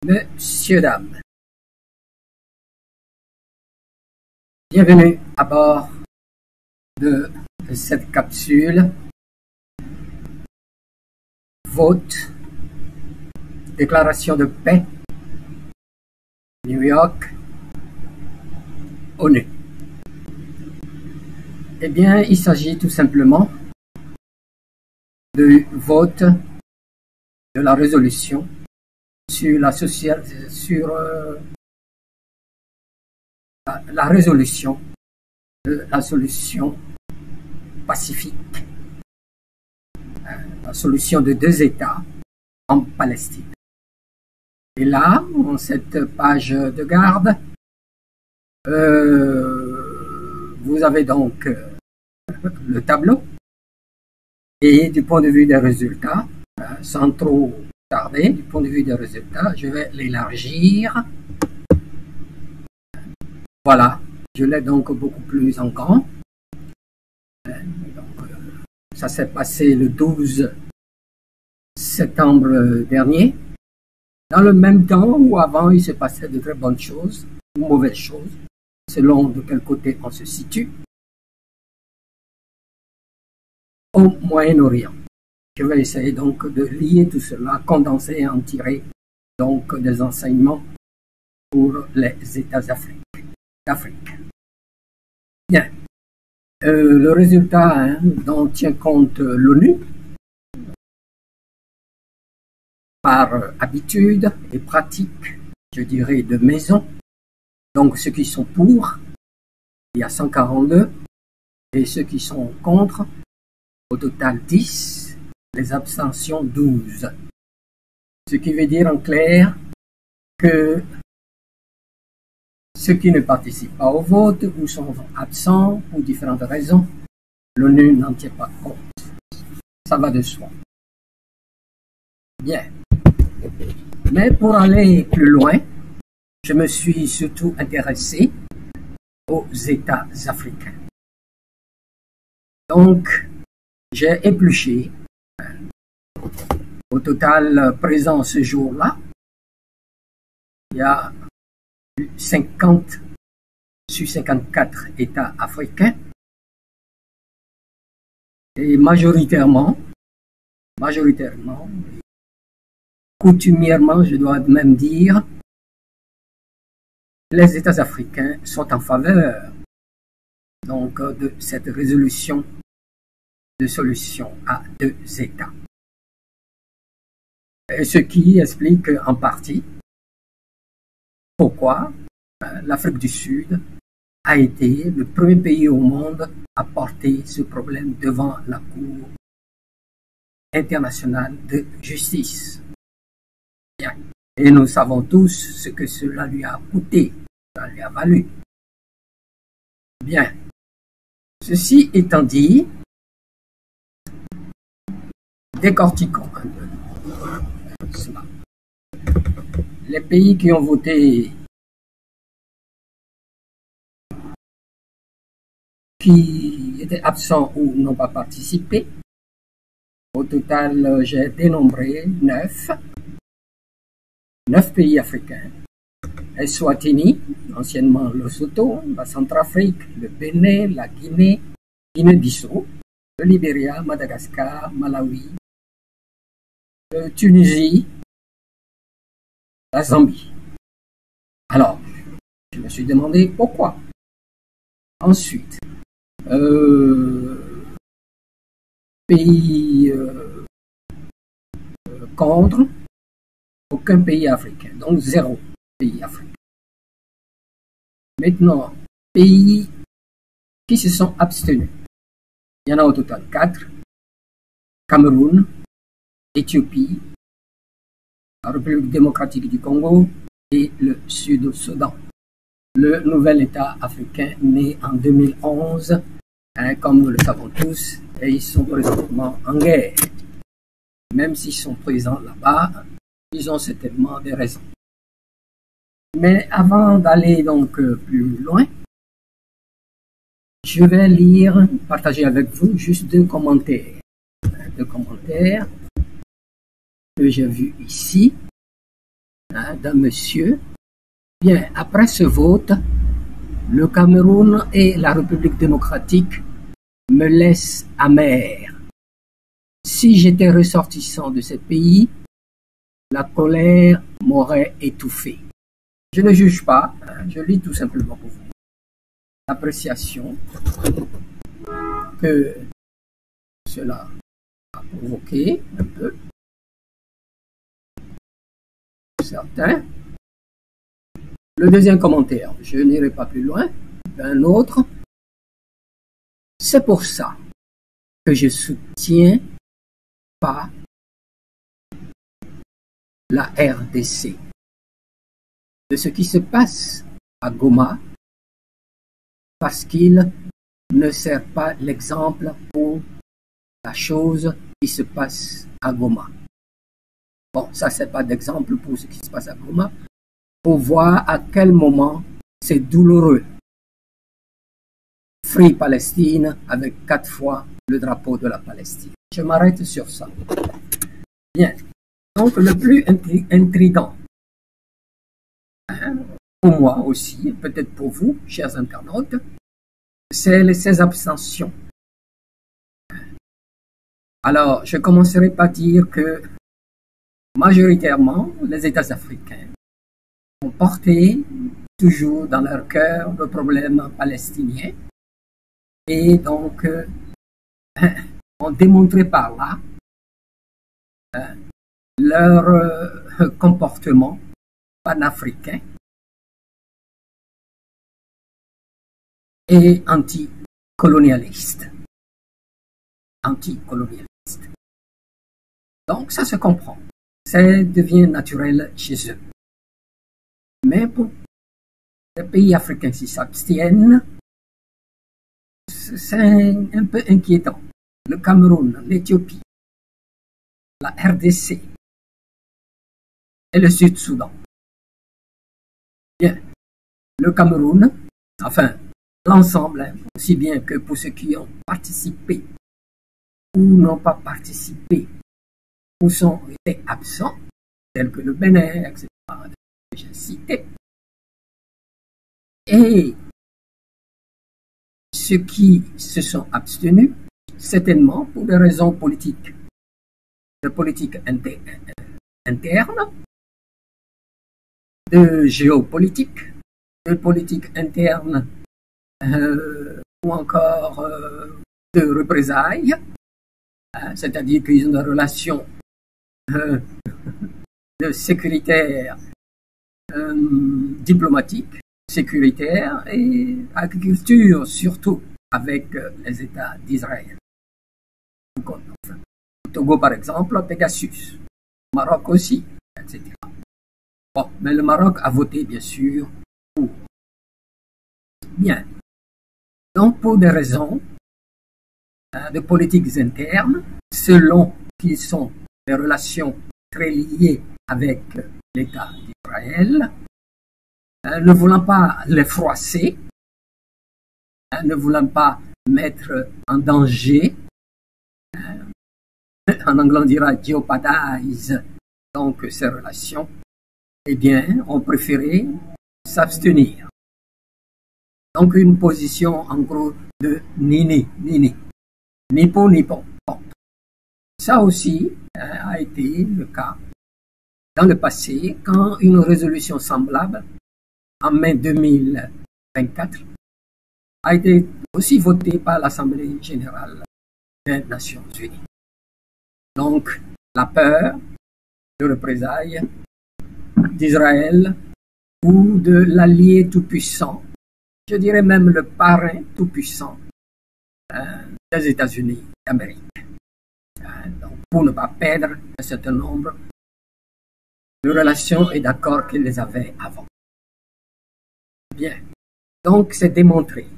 Messieurs, dames, bienvenue à bord de cette capsule. Vote, déclaration de paix, New York, ONU. Eh bien, il s'agit tout simplement du vote de la résolution sur la résolution de la solution pacifique, la solution de deux États en Palestine. Et là, en cette page de garde, vous avez donc le tableau et du point de vue des résultats, sans trop tarder, du point de vue des résultats, je vais l'élargir. Voilà, je l'ai donc beaucoup plus en grand. Ça s'est passé le 12 septembre dernier, dans le même temps où avant il se passait de très bonnes choses, de mauvaises choses, selon de quel côté on se situe, au Moyen-Orient. Je vais essayer donc de lier tout cela, condenser et en tirer donc des enseignements pour les États d'Afrique. Bien. Le résultat dont tient compte l'ONU, par habitude et pratique, je dirais de maison, donc ceux qui sont pour, il y a 142, et ceux qui sont contre, au total 10, les abstentions 12. Ce qui veut dire en clair que ceux qui ne participent pas au vote ou sont absents pour différentes raisons, l'ONU n'en tient pas compte. Ça va de soi. Bien. Mais pour aller plus loin, je me suis surtout intéressé aux États africains. Donc, j'ai épluché, au total présent ce jour-là, il y a 50 sur 54 États africains et majoritairement, coutumièrement, je dois même dire, les États africains sont en faveur donc de cette résolution de solution à deux États. Et ce qui explique en partie pourquoi l'Afrique du Sud a été le premier pays au monde à porter ce problème devant la Cour internationale de justice. Bien. Et nous savons tous ce que cela lui a coûté, ça lui a valu. Bien. Ceci étant dit, décortiquons un peu cela. Les pays qui ont voté, qui étaient absents ou n'ont pas participé, au total, j'ai dénombré 9 pays africains. Eswatini, anciennement Lesotho, la Centrafrique, le Bénin, la Guinée, Guinée-Bissau, le Libéria, Madagascar, Malawi, Tunisie, la Zambie. Alors, je me suis demandé pourquoi. Ensuite, pays contre, aucun pays africain, donc 0 pays africain. Maintenant, pays qui se sont abstenus. Il y en a au total 4. Cameroun, Éthiopie, la République démocratique du Congo et le Sud-Soudan. Le nouvel État africain né en 2011, comme nous le savons tous, et ils sont présentement en guerre. Même s'ils sont présents là-bas, ils ont certainement des raisons. Mais avant d'aller donc plus loin, je vais partager avec vous juste deux commentaires. Deux commentaires que j'ai vus ici d'un monsieur. Bien, après ce vote, le Cameroun et la République démocratique me laissent amer. Si j'étais ressortissant de ces pays, la colère m'aurait étouffé. Je ne juge pas, je lis tout simplement pour vous l'appréciation que cela a provoqué un peu certains. Le deuxième commentaire, je n'irai pas plus loin, un autre. C'est pour ça que je soutiens pas la RDC. De ce qui se passe à Goma, parce qu'il ne sert pas l'exemple pour la chose qui se passe à Goma. Bon, ça c'est pas d'exemple pour ce qui se passe à Goma, pour voir à quel moment c'est douloureux. Free Palestine avec 4 fois le drapeau de la Palestine. Je m'arrête sur ça. Bien. Donc le plus intriguant, pour moi aussi, peut-être pour vous, chers internautes, c'est ces abstentions. Alors, je commencerai par dire que majoritairement, les États africains ont porté toujours dans leur cœur le problème palestinien et donc ont démontré par là leur comportement panafricain et anticolonialiste. Donc ça se comprend, ça devient naturel chez eux. Mais pour les pays africains qui s'abstiennent, c'est un peu inquiétant. Le Cameroun, l'Éthiopie, la RDC et le Sud-Soudan. Bien, le Cameroun, enfin l'ensemble, aussi bien que pour ceux qui ont participé ou n'ont pas participé ou sont été absents, tels que le Bénin, etc., que j'ai cité, et ceux qui se sont abstenus, certainement pour des raisons politiques, de politique interne, de géopolitique, de politique interne, ou encore de représailles, c'est-à-dire qu'ils ont des relations de sécuritaires, diplomatiques, sécuritaires et agriculture, surtout avec les États d'Israël. Enfin, au Togo, par exemple, Pegasus, au Maroc aussi, etc. Bon, mais le Maroc a voté, bien sûr, pour. Bien. Donc, pour des raisons de politiques internes, selon qu'ils sont des relations très liées avec l'État d'Israël, ne voulant pas les froisser, ne voulant pas mettre en danger, en anglais on dira jeopardize, donc ces relations, eh bien, ont préféré s'abstenir. Donc une position en gros de ni pour ni pour. Bon. Ça aussi a été le cas dans le passé quand une résolution semblable en mai 2024 a été aussi votée par l'Assemblée générale des Nations unies. Donc la peur de représailles d'Israël ou de l'allié tout-puissant, je dirais même le parrain tout-puissant des États-Unis d'Amérique. Donc, pour ne pas perdre un certain nombre de relations et d'accords qu'ils les avaient avant. Bien. Donc, c'est démontré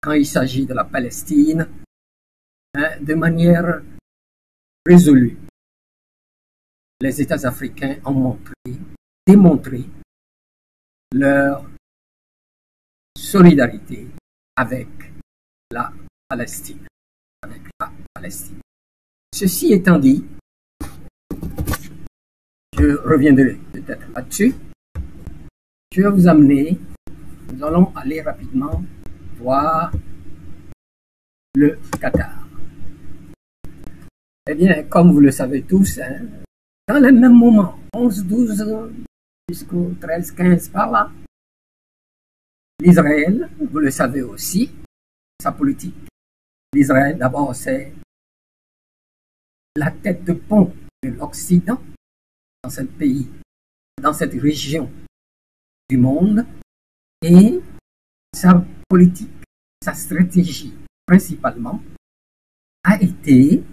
quand il s'agit de la Palestine de manière résolue. Les États africains ont démontré leur solidarité avec la Palestine. Ceci étant dit, je reviendrai peut-être là-dessus. Je vais vous amener, nous allons aller rapidement voir le Qatar. Eh bien, comme vous le savez tous, hein, dans le même moment, 11, 12, jusqu'au 13, 15 par là, l'Israël, vous le savez aussi, sa politique. L'Israël, d'abord, c'est la tête de pont de l'Occident dans ce pays, dans cette région du monde, et sa politique, sa stratégie principalement a été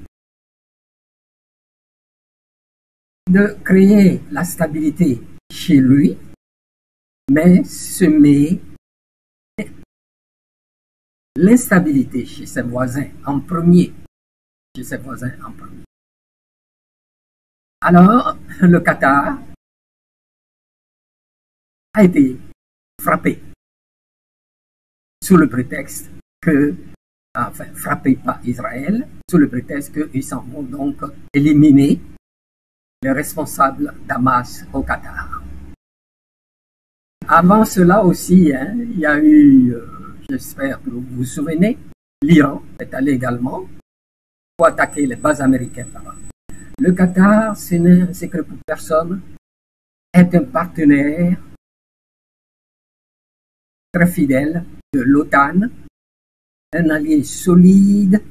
de créer la stabilité chez lui, mais semer l'instabilité chez ses voisins en premier. Alors, le Qatar a été frappé sous le prétexte que, enfin, frappé par Israël, sous le prétexte qu'ils s'en vont donc éliminer les responsables d'Hamas au Qatar. Avant cela aussi, hein, il y a eu, j'espère que vous vous souvenez, l'Iran est allé également pour attaquer les bases américaines là-bas. Le Qatar, c'est un secret pour personne, est un partenaire très fidèle de l'OTAN, un allié solide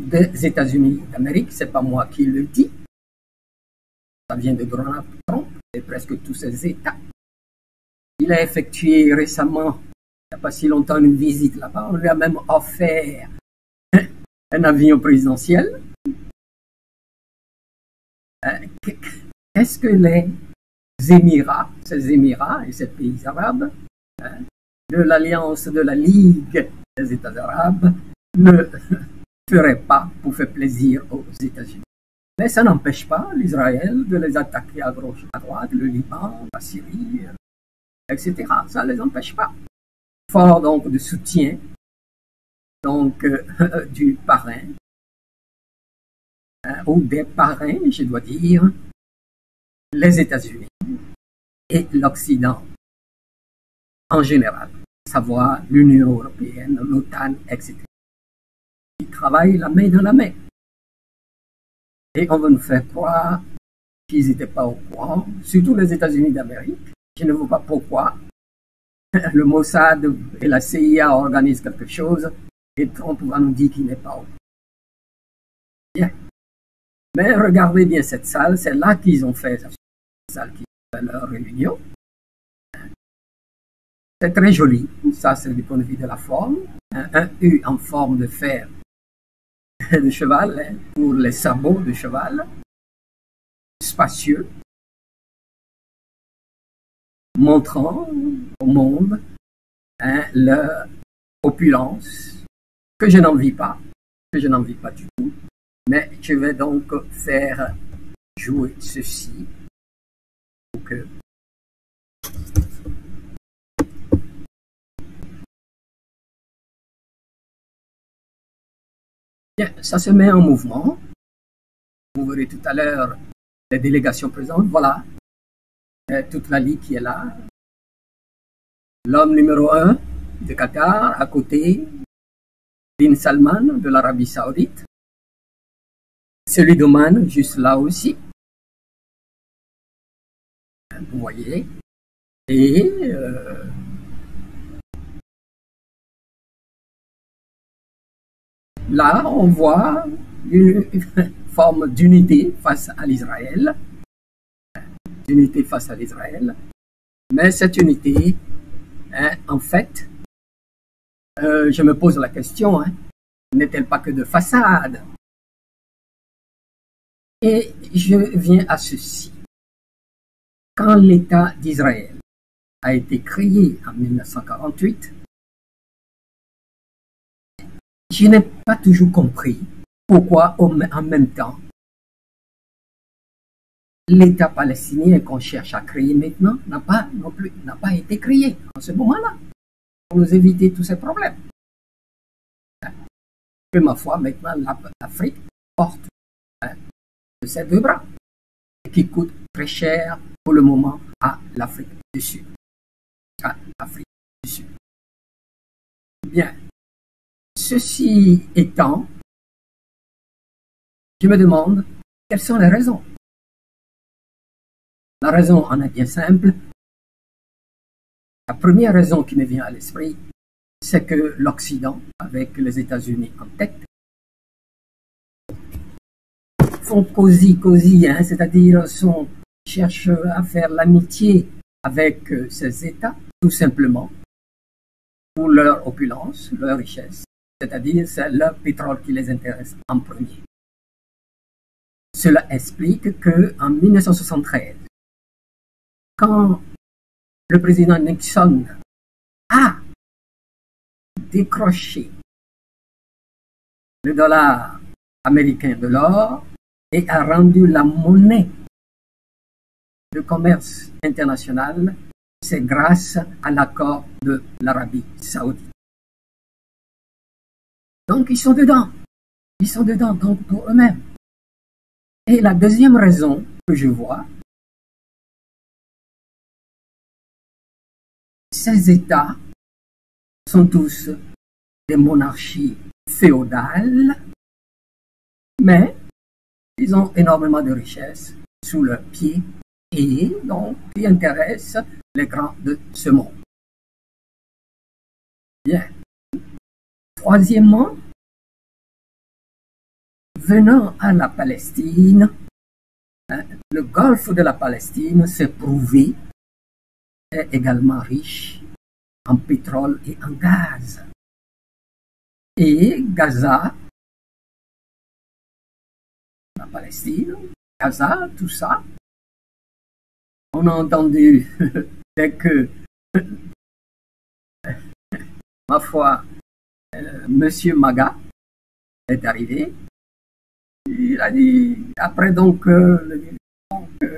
des États-Unis d'Amérique. C'est pas moi qui le dis, ça vient de Donald Trump et presque tous ces États. Il a effectué récemment, il n'y a pas si longtemps, une visite là-bas. On lui a même offert un avion présidentiel. Qu'est-ce que les Émirats, ces Émirats et ces pays arabes, de l'alliance de la Ligue des États arabes, ne feraient pas pour faire plaisir aux États-Unis? Mais ça n'empêche pas l'Israël de les attaquer à gauche, à droite, le Liban, la Syrie, etc. Ça ne les empêche pas. Fort donc de soutien donc, du parrain, ou des parrains, je dois dire, les États-Unis et l'Occident en général, à savoir l'Union européenne, l'OTAN, etc. Ils travaillent la main dans la main. Et on veut nous faire croire qu'ils n'étaient pas au courant, surtout les États-Unis d'Amérique. Je ne vois pas pourquoi le Mossad et la CIA organisent quelque chose et Trump va nous dire qu'il n'est pas au courant. Bien. Mais regardez bien cette salle, c'est là qu'ils ont fait cette salle qui fait leur réunion. C'est très joli, ça c'est du point de vue de la forme. Un U en forme de fer de cheval, hein, pour les sabots de cheval, spacieux, montrant au monde, hein, leur opulence, que je n'envie pas, du tout. Mais je vais donc faire jouer ceci pour que bien, ça se met en mouvement. Vous verrez tout à l'heure les délégations présentes. Voilà, toute la Ligue qui est là. L'homme numéro 1 de Qatar, à côté, Bin Salman de l'Arabie Saoudite. Celui d'Oman, juste là aussi. Vous voyez. Et là, on voit une forme d'unité face à l'Israël. Mais cette unité, hein, en fait, je me pose la question, hein, n'est-elle pas que de façade? Et je viens à ceci. Quand l'État d'Israël a été créé en 1948, je n'ai pas toujours compris pourquoi en même temps l'État palestinien qu'on cherche à créer maintenant n'a pas été créé en ce moment-là pour nous éviter tous ces problèmes. Que ma foi, maintenant l'Afrique porte de ses deux bras et qui coûte très cher pour le moment à l'Afrique du Sud. À l'Afrique du Sud. Bien. Ceci étant, je me demande quelles sont les raisons. La raison en est bien simple. La première raison qui me vient à l'esprit, c'est que l'Occident, avec les États-Unis en tête, font cosy, hein, c'est-à-dire cherchent à faire l'amitié avec ces États, tout simplement, pour leur opulence, leur richesse, c'est-à-dire c'est leur pétrole qui les intéresse en premier. Cela explique qu'en 1973, quand le président Nixon a décroché le dollar américain de l'or et a rendu la monnaie de commerce international, c'est grâce à l'accord de l'Arabie saoudite. Donc ils sont dedans donc pour eux-mêmes. Et la deuxième raison que je vois, ces États sont tous des monarchies féodales, mais ils ont énormément de richesses sous leurs pieds et donc qui intéressent les grands de ce monde. Bien. Troisièmement, venant à la Palestine, le golfe de la Palestine s'est prouvé est également riche en pétrole et en gaz. Et Gaza, la Palestine, Gaza, tout ça, on a entendu dès que, ma foi, Monsieur Maga est arrivé, il a dit, après donc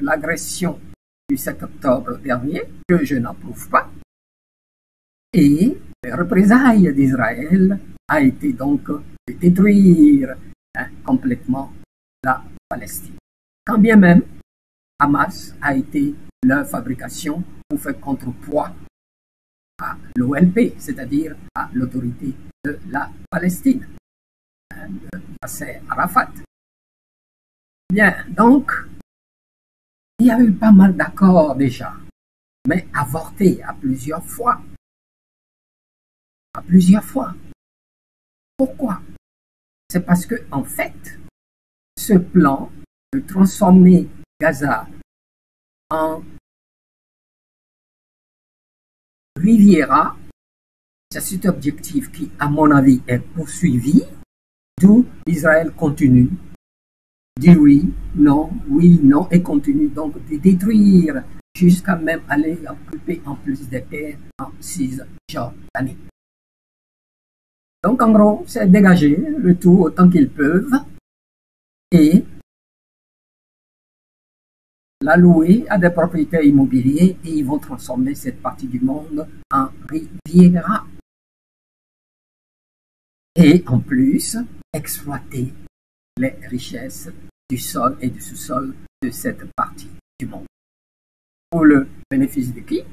l'agression du 7 octobre dernier, que je n'approuve pas, et les représailles d'Israël a été donc de détruire complètement la Palestine. Quand bien même Hamas a été leur fabrication pour faire contrepoids à l'OLP, c'est-à-dire à l'autorité de la Palestine, de Yasser Arafat. Bien, donc, il y a eu pas mal d'accords déjà, mais avortés à plusieurs fois. À plusieurs fois. Pourquoi? C'est parce que, en fait, ce plan de transformer Gaza en Riviera, c'est cet objectif qui, à mon avis, est poursuivi, d'où Israël continue, dit oui, non, et continue donc de détruire jusqu'à même aller occuper en plus des terres en Cisjordanie. Donc en gros, c'est dégager le tout autant qu'ils peuvent et l'allouer à des propriétaires immobiliers et ils vont transformer cette partie du monde en riviera. Et en plus, exploiter les richesses du sol et du sous-sol de cette partie du monde. Pour le bénéfice de qui?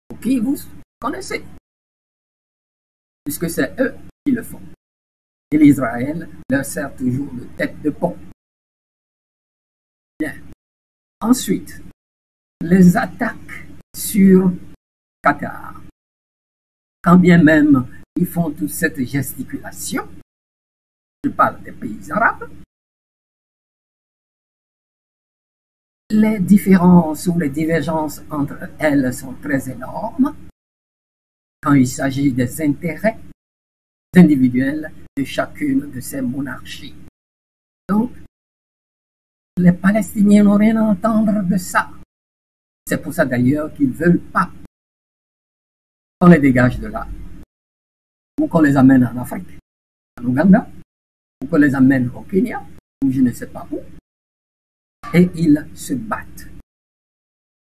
Pour qui vous connaissez. Puisque c'est eux qui le font. Et l'Israël leur sert toujours de tête de pont. Bien. Ensuite, les attaques sur Qatar. Quand bien même ils font toute cette gesticulation, je parle des pays arabes, les différences ou les divergences entre elles sont très énormes quand il s'agit des intérêts individuels de chacune de ces monarchies. Donc, les Palestiniens n'ont rien à entendre de ça. C'est pour ça d'ailleurs qu'ils ne veulent pas qu'on les dégage de là, ou qu'on les amène en Afrique, en Ouganda, ou qu'on les amène au Kenya, ou je ne sais pas où. Et ils se battent.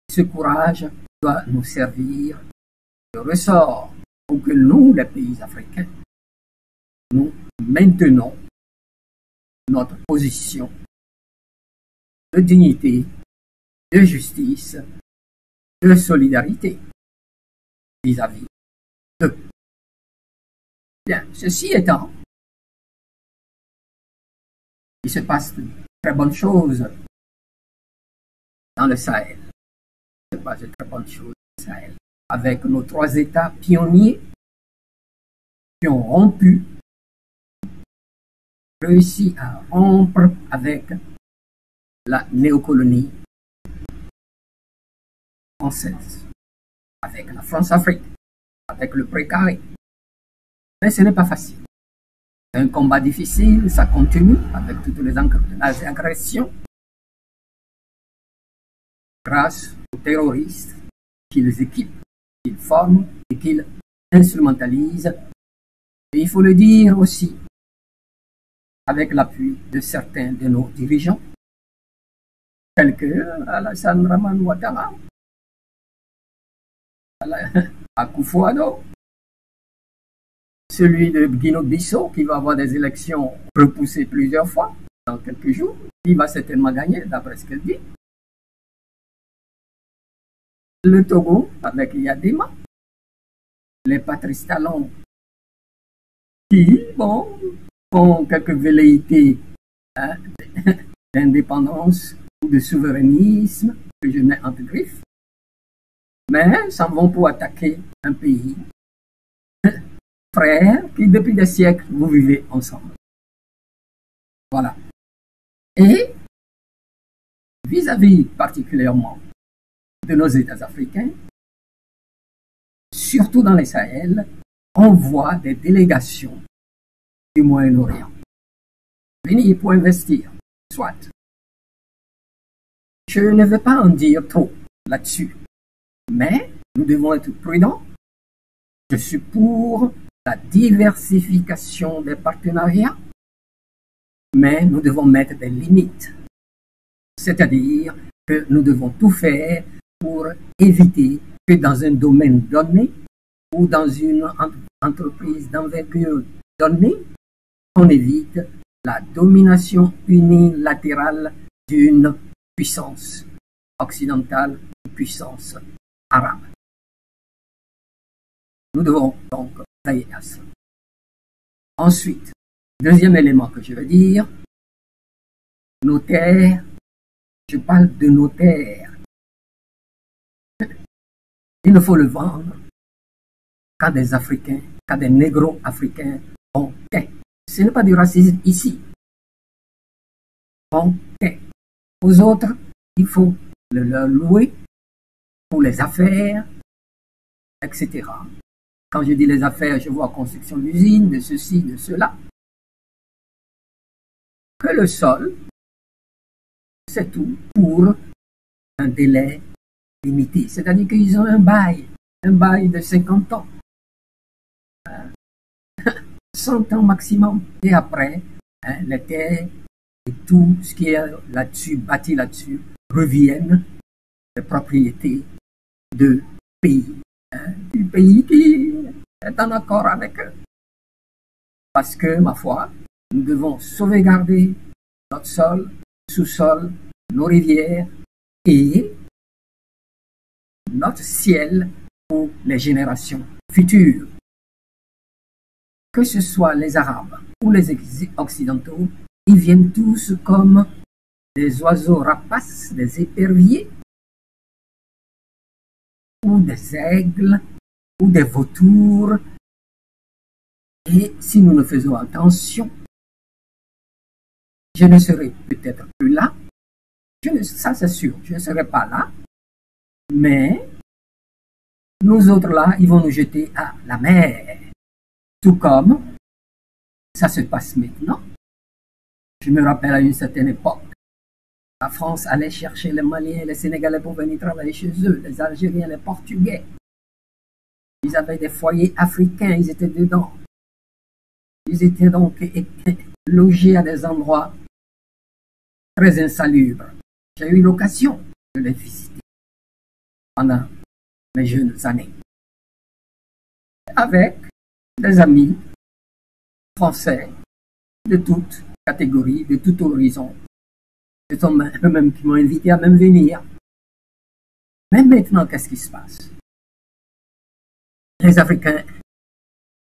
Ce courage doit nous servir de ressort pour que nous, les pays africains, nous maintenons notre position de dignité, de justice, de solidarité vis-à-vis d'eux. Bien, ceci étant, il se passe de très bonnes choses dans le Sahel. Il se passe de très bonnes choses dans le Sahel. Avec nos 3 États pionniers qui ont réussi à rompre avec la néocolonie française, avec la France-Afrique, avec le précaré. Mais ce n'est pas facile. C'est un combat difficile, ça continue avec toutes les agressions grâce aux terroristes qu'ils équipent, qu'ils forment et qu'ils instrumentalisent. Et il faut le dire aussi, avec l'appui de certains de nos dirigeants, tels que Alassane Dramane Ouattara, Akufo-Addo, celui de Guinée-Bissau qui va avoir des élections repoussées plusieurs fois dans quelques jours, il va certainement gagner d'après ce qu'elle dit. Le Togo avec Yadema, les Patrice Talon qui, bon, ont quelques velléités d'indépendance ou de souverainisme que je mets entre griffes, mais s'en vont pour attaquer un pays frère qui depuis des siècles vous vivez ensemble. Voilà. Et vis-à-vis particulièrement de nos États africains, surtout dans les Sahel, on voit des délégations du Moyen-Orient venir pour investir, soit. Je ne vais pas en dire trop là-dessus, mais nous devons être prudents. Je suis pour la diversification des partenariats, mais nous devons mettre des limites. C'est-à-dire que nous devons tout faire pour éviter que dans un domaine donné ou dans une entreprise d'envergure donnée, on évite la domination unilatérale d'une puissance occidentale ou puissance arabe. Nous devons donc veiller à ça. Ensuite, deuxième élément que je veux dire, nos terres, je parle de nos terres. Il ne faut le vendre qu'à des Africains, qu'à des négro-africains ont terre. Ce n'est pas du racisme ici. On terre. Aux autres, il faut le leur louer pour les affaires, etc. Quand je dis les affaires, je vois construction d'usines, de ceci, de cela. Que le sol, c'est tout pour un délai limité. C'est-à-dire qu'ils ont un bail de 50 ans. 100 ans maximum. Et après, les terres et tout ce qui est là-dessus, bâti là-dessus, reviennent les propriétés du pays qui est en accord avec eux. Parce que, ma foi, nous devons sauvegarder notre sol, sous-sol, nos rivières et notre ciel pour les générations futures. Que ce soit les Arabes ou les Occidentaux, ils viennent tous comme des oiseaux rapaces, des éperviers, ou des aigles, ou des vautours. Et si nous ne faisons attention, je ne serai peut-être plus là, ça c'est sûr, je ne serai pas là, mais nous autres là, ils vont nous jeter à la mer. Tout comme ça se passe maintenant. Je me rappelle à une certaine époque, la France allait chercher les Maliens, les Sénégalais pour venir travailler chez eux, les Algériens, les Portugais. Ils avaient des foyers africains, ils étaient dedans. Ils étaient donc logés à des endroits très insalubres. J'ai eu l'occasion de les visiter pendant mes jeunes années. Avec des amis français de toutes catégories, de tout horizon. Ce sont eux-mêmes qui m'ont invité à même venir. Mais maintenant, qu'est-ce qui se passe? Les Africains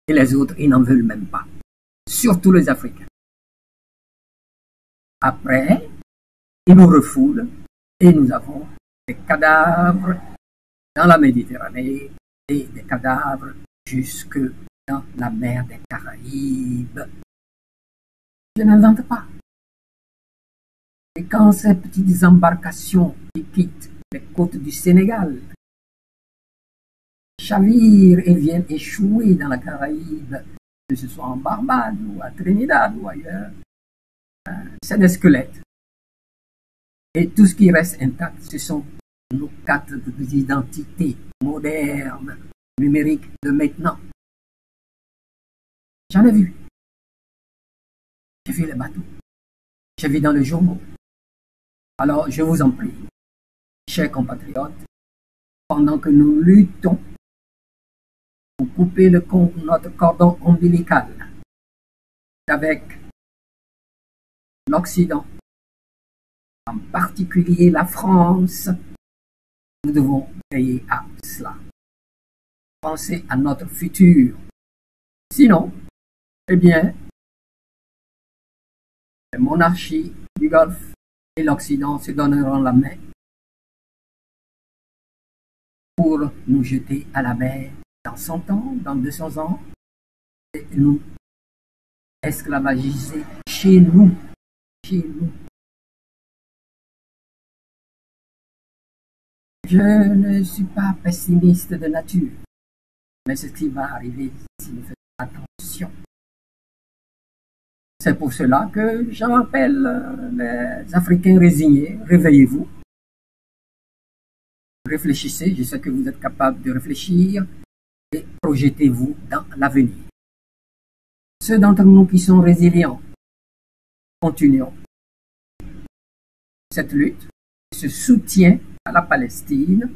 et les autres, ils n'en veulent même pas. Surtout les Africains. Après, ils nous refoulent et nous avons des cadavres dans la Méditerranée et des cadavres jusque dans la mer des Caraïbes. Je n'invente pas. Et quand ces petites embarcations qui quittent les côtes du Sénégal chavirent et viennent échouer dans la Caraïbe, que ce soit en Barbade ou à Trinidad ou ailleurs, c'est des squelettes. Et tout ce qui reste intact, ce sont nos cartes d'identité modernes, numériques de maintenant. J'en ai vu. J'ai vu les bateaux. J'ai vu dans les journaux. Alors, je vous en prie, chers compatriotes, pendant que nous luttons pour couper notre cordon ombilical avec l'Occident, en particulier la France, nous devons veiller à cela. Penser à notre futur. Sinon, eh bien, les monarchies du Golfe et l'Occident se donneront la main pour nous jeter à la mer dans 100 ans, dans 200 ans, et nous esclavagiser chez nous. Chez nous. Je ne suis pas pessimiste de nature, mais ce qui va arriver si nous faisons attention. C'est pour cela que j'appelle les Africains résignés, réveillez-vous, réfléchissez, je sais que vous êtes capable de réfléchir et projetez-vous dans l'avenir. Ceux d'entre nous qui sont résilients, continuons cette lutte, ce soutien à la Palestine,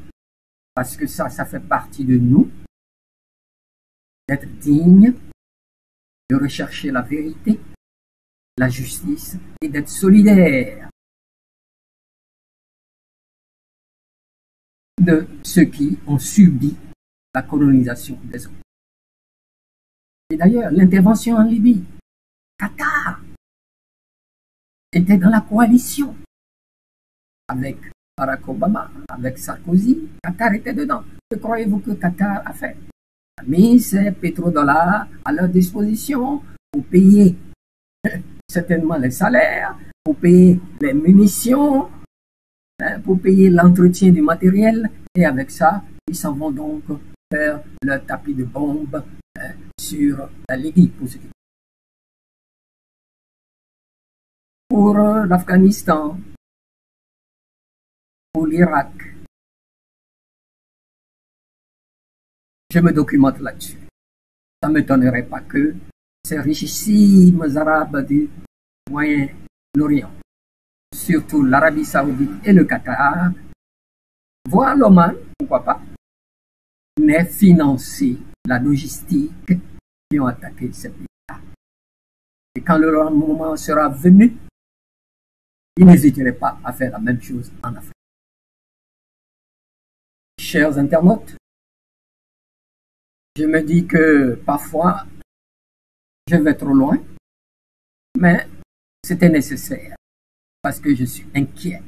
parce que ça fait partie de nous, d'être digne, de rechercher la vérité, la justice et d'être solidaire de ceux qui ont subi la colonisation des autres. Et d'ailleurs, l'intervention en Libye, Qatar était dans la coalition avec Barack Obama, avec Sarkozy. Qatar était dedans. Que croyez-vous que Qatar a fait? A mis ses pétrodollars à leur disposition pour payer certainement les salaires, pour payer les munitions, pour payer l'entretien du matériel. Et avec ça, ils s'en vont donc faire leur tapis de bombes sur la Libye. Pour l'Afghanistan, pour l'Irak, je me documente là-dessus. Ça ne m'étonnerait pas que ces richissimes Arabes du Moyen-Orient, surtout l'Arabie Saoudite et le Qatar, voient l'Oman, pourquoi pas, mais financer la logistique qui ont attaqué ces pays-là. Et quand le moment sera venu, ils n'hésiteraient pas à faire la même chose en Afrique. Chers internautes, je me dis que parfois, je vais trop loin, mais c'était nécessaire parce que je suis inquiet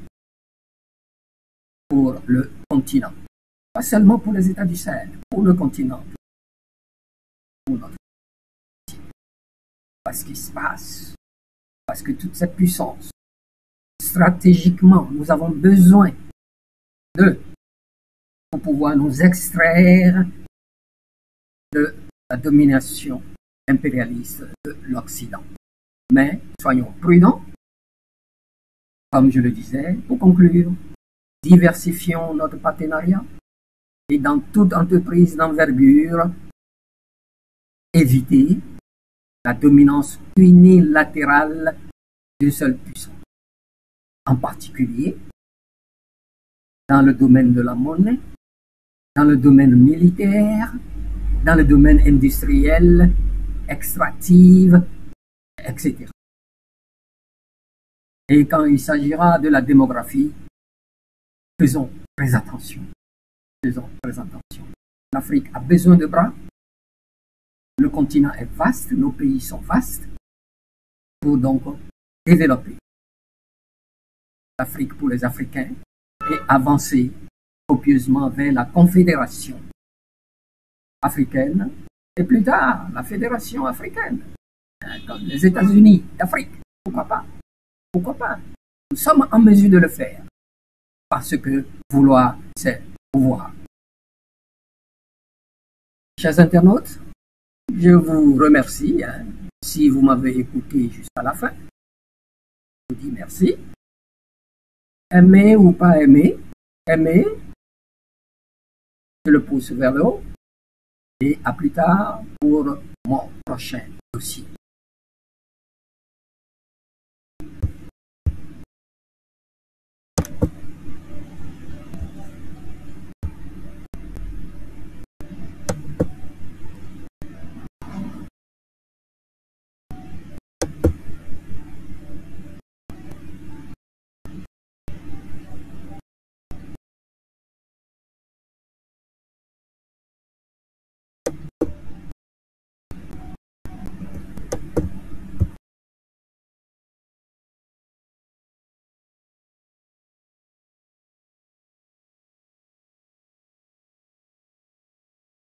pour le continent. Pas seulement pour les États du Sahel, pour le continent, pour notre continent. Parce qu'il se passe, parce que toute cette puissance, stratégiquement, nous avons besoin d'eux pour pouvoir nous extraire de la domination impérialiste de l'Occident. Mais soyons prudents, comme je le disais, pour conclure, diversifions notre partenariat et dans toute entreprise d'envergure, éviter la dominance unilatérale d'une seule puissance. En particulier, dans le domaine de la monnaie, dans le domaine militaire, dans le domaine industriel, extractif, etc. Et quand il s'agira de la démographie, faisons très attention. Faisons très attention. L'Afrique a besoin de bras. Le continent est vaste, nos pays sont vastes. Il faut donc développer l'Afrique pour les Africains et avancer copieusement vers la confédération africaine et plus tard la fédération africaine, comme les États-Unis d'Afrique. Pourquoi pas? Pourquoi pas? Nous sommes en mesure de le faire parce que vouloir, c'est pouvoir. Chers internautes, je vous remercie. Si vous m'avez écouté jusqu'à la fin, je vous dis merci. Aimer ou pas aimer, aimer, je le pousse vers le haut. Et à plus tard pour mon prochain dossier.